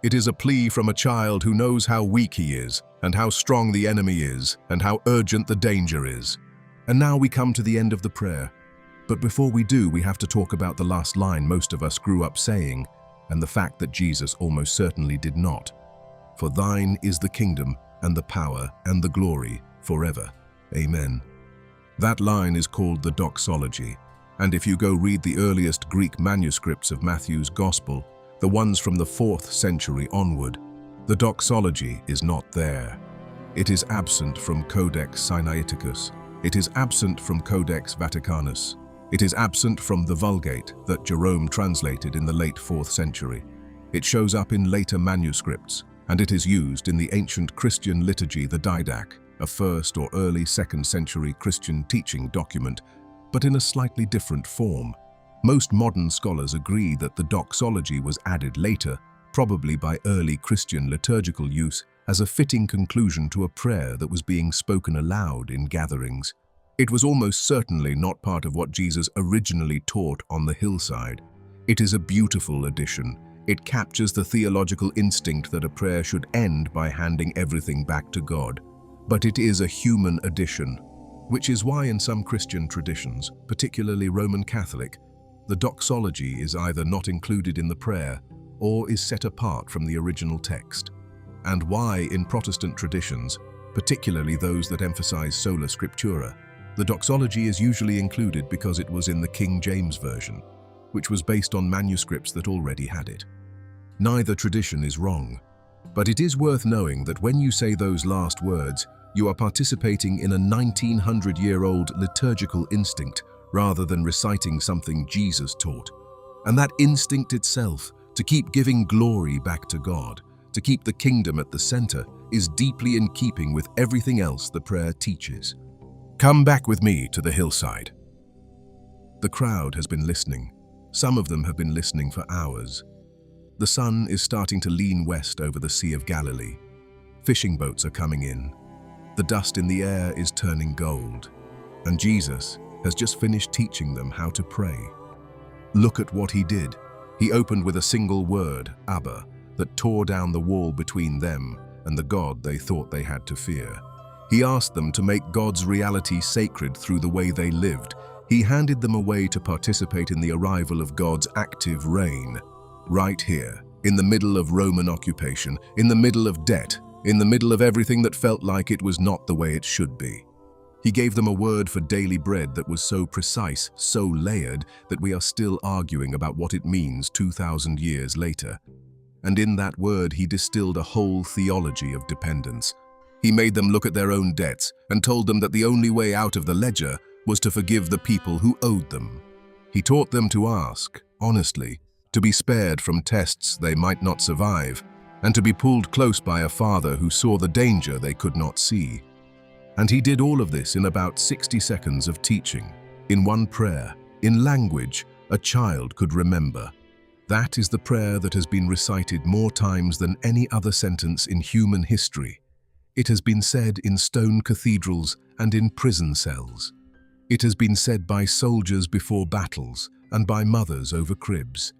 It is a plea from a child who knows how weak he is, and how strong the enemy is, and how urgent the danger is. And now we come to the end of the prayer. But before we do, we have to talk about the last line most of us grew up saying, and the fact that Jesus almost certainly did not. For thine is the kingdom, and the power, and the glory, forever. Amen. That line is called the doxology, and if you go read the earliest Greek manuscripts of Matthew's Gospel, the ones from the 4th century onward, the doxology is not there. It is absent from Codex Sinaiticus. It is absent from Codex Vaticanus. It is absent from the Vulgate that Jerome translated in the late 4th century. It shows up in later manuscripts, and it is used in the ancient Christian liturgy, the Didache, a 1st or early 2nd century Christian teaching document, but in a slightly different form. Most modern scholars agree that the doxology was added later, probably by early Christian liturgical use, as a fitting conclusion to a prayer that was being spoken aloud in gatherings. It was almost certainly not part of what Jesus originally taught on the hillside. It is a beautiful addition. It captures the theological instinct that a prayer should end by handing everything back to God. But it is a human addition, which is why in some Christian traditions, particularly Roman Catholic, the doxology is either not included in the prayer or is set apart from the original text, and why in Protestant traditions, particularly those that emphasize sola scriptura, the doxology is usually included because it was in the King James Version, which was based on manuscripts that already had it. Neither tradition is wrong, but it is worth knowing that when you say those last words, you are participating in a 1900-year-old liturgical instinct rather than reciting something Jesus taught. And that instinct itself, to keep giving glory back to God, to keep the kingdom at the center, is deeply in keeping with everything else the prayer teaches. Come back with me to the hillside. The crowd has been listening. Some of them have been listening for hours. The sun is starting to lean west over the Sea of Galilee. Fishing boats are coming in. The dust in the air is turning gold. And Jesus has just finished teaching them how to pray. Look at what he did. He opened with a single word, Abba, that tore down the wall between them and the God they thought they had to fear. He asked them to make God's reality sacred through the way they lived. He handed them a way to participate in the arrival of God's active reign. Right here, in the middle of Roman occupation, in the middle of debt, in the middle of everything that felt like it was not the way it should be. He gave them a word for daily bread that was so precise, so layered, that we are still arguing about what it means 2,000 years later. And in that word, he distilled a whole theology of dependence. He made them look at their own debts and told them that the only way out of the ledger was to forgive the people who owed them. He taught them to ask, honestly, to be spared from tests they might not survive, and to be pulled close by a father who saw the danger they could not see. And he did all of this in about 60 seconds of teaching, in one prayer, in language a child could remember. That is the prayer that has been recited more times than any other sentence in human history. It has been said in stone cathedrals and in prison cells. It has been said by soldiers before battles and by mothers over cribs.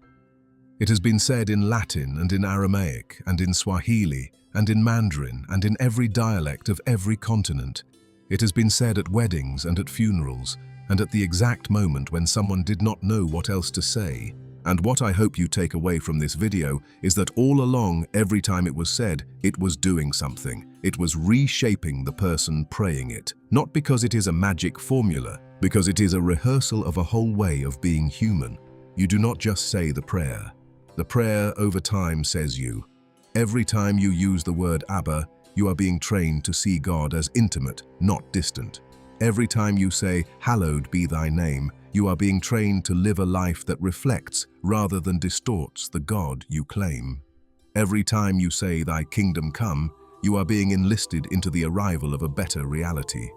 It has been said in Latin and in Aramaic and in Swahili and in Mandarin and in every dialect of every continent. It has been said at weddings and at funerals and at the exact moment when someone did not know what else to say. And what I hope you take away from this video is that all along, every time it was said, it was doing something. It was reshaping the person praying it. Not because it is a magic formula, because it is a rehearsal of a whole way of being human. You do not just say the prayer. The prayer over time says you. Every time you use the word Abba, you are being trained to see God as intimate, not distant. Every time you say, Hallowed be thy name, you are being trained to live a life that reflects rather than distorts the God you claim. Every time you say, Thy kingdom come, you are being enlisted into the arrival of a better reality.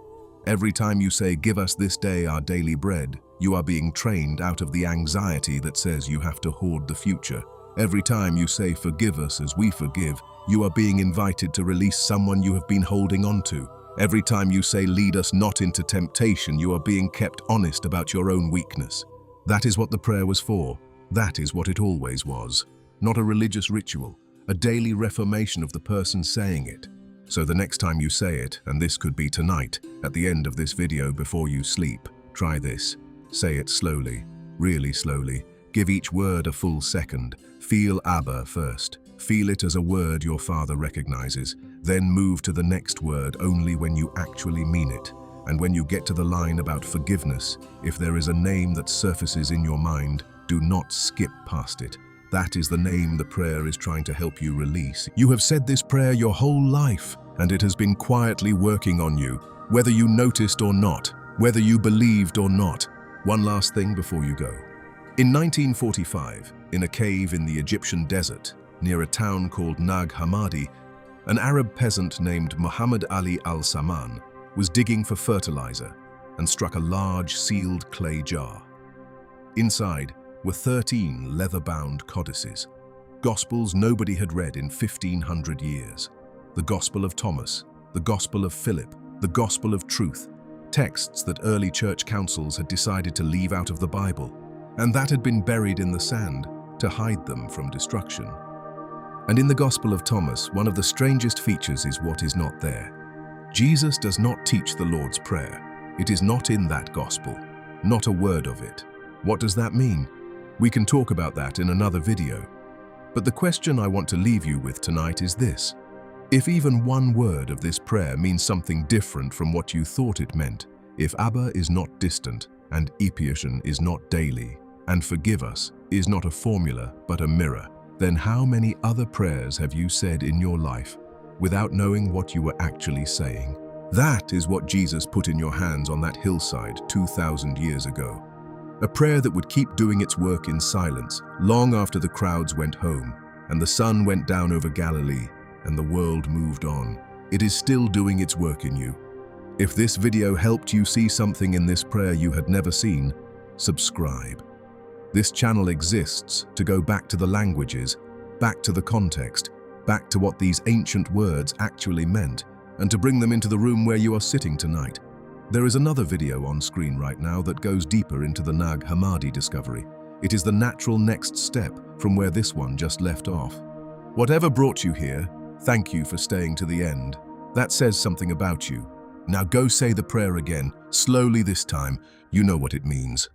Every time you say, Give us this day our daily bread, you are being trained out of the anxiety that says you have to hoard the future. Every time you say, Forgive us as we forgive, you are being invited to release someone you have been holding on to. Every time you say, Lead us not into temptation, you are being kept honest about your own weakness. That is what the prayer was for. That is what it always was. Not a religious ritual, a daily reformation of the person saying it. So the next time you say it, and this could be tonight, at the end of this video before you sleep, try this. Say it slowly, really slowly. Give each word a full second. Feel Abba first. Feel it as a word your Father recognizes. Then move to the next word only when you actually mean it. And when you get to the line about forgiveness, if there is a name that surfaces in your mind, do not skip past it. That is the name the prayer is trying to help you release. You have said this prayer your whole life, and it has been quietly working on you, whether you noticed or not, whether you believed or not. One last thing before you go. In 1945, in a cave in the Egyptian desert, near a town called Nag Hammadi, an Arab peasant named Muhammad Ali al-Saman was digging for fertilizer and struck a large sealed clay jar. Inside were 13 leather-bound codices, gospels nobody had read in 1,500 years. The Gospel of Thomas, the Gospel of Philip, the Gospel of Truth, texts that early church councils had decided to leave out of the Bible, and that had been buried in the sand to hide them from destruction. And in the Gospel of Thomas, one of the strangest features is what is not there. Jesus does not teach the Lord's Prayer. It is not in that Gospel, not a word of it. What does that mean? We can talk about that in another video. But the question I want to leave you with tonight is this. If even one word of this prayer means something different from what you thought it meant, if Abba is not distant, and Epiation is not daily, and forgive us is not a formula but a mirror, then how many other prayers have you said in your life without knowing what you were actually saying? That is what Jesus put in your hands on that hillside 2,000 years ago. A prayer that would keep doing its work in silence long after the crowds went home and the sun went down over Galilee and the world moved on. It is still doing its work in you. If this video helped you see something in this prayer you had never seen, subscribe. This channel exists to go back to the languages, back to the context, back to what these ancient words actually meant, and to bring them into the room where you are sitting tonight. There is another video on screen right now that goes deeper into the Nag Hammadi discovery. It is the natural next step from where this one just left off. Whatever brought you here, thank you for staying to the end. That says something about you. Now go say the prayer again, slowly this time. You know what it means.